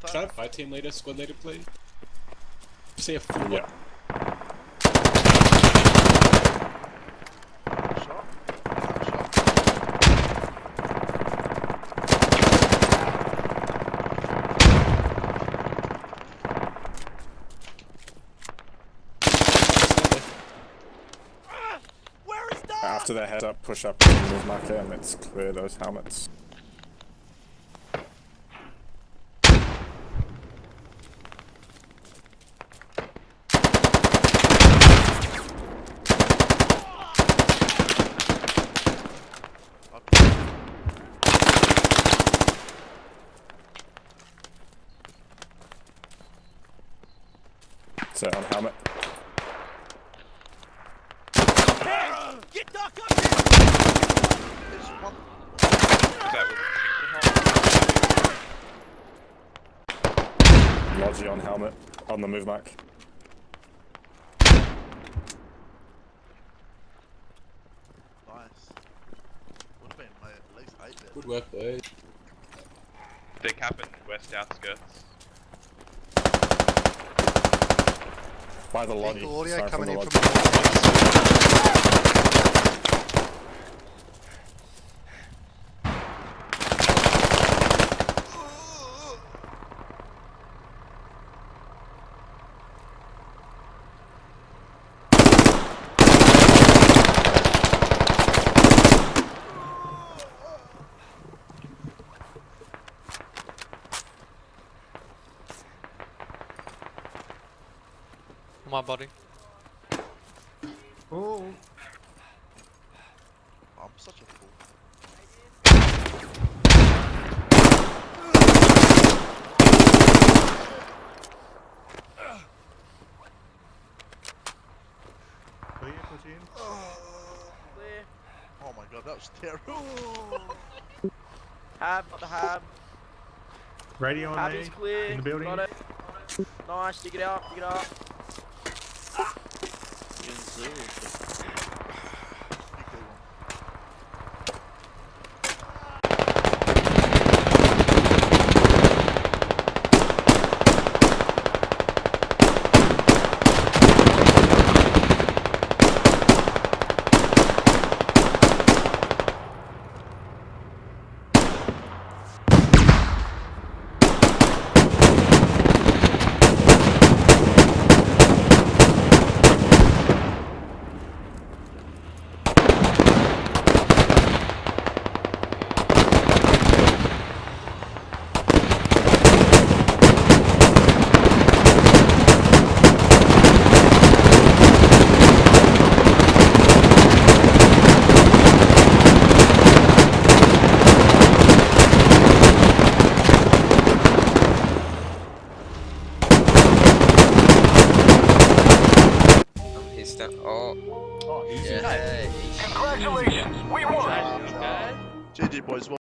Can I have my team leader, squad leader, please? See a full Yeah. Shot. After their head up, push up and move marker, and let's clear those helmets. So on helmet. Get knocked up here! There's one. Logi on helmet. On the move mark. Nice. Would have been at least 8 there. Good work, boys. They're capping west outskirts. By the Logi. Vehicle audio Sorry, coming in Logi. from the north. My body. Oh. I'm such a fool. Oh my god, that was terrible. Hab, got the hab. Radio on Hab me. is clear. In the building. Got it. Nice, dig it out, dig it up. Oh, Yeah. congratulations, we won! GG boys.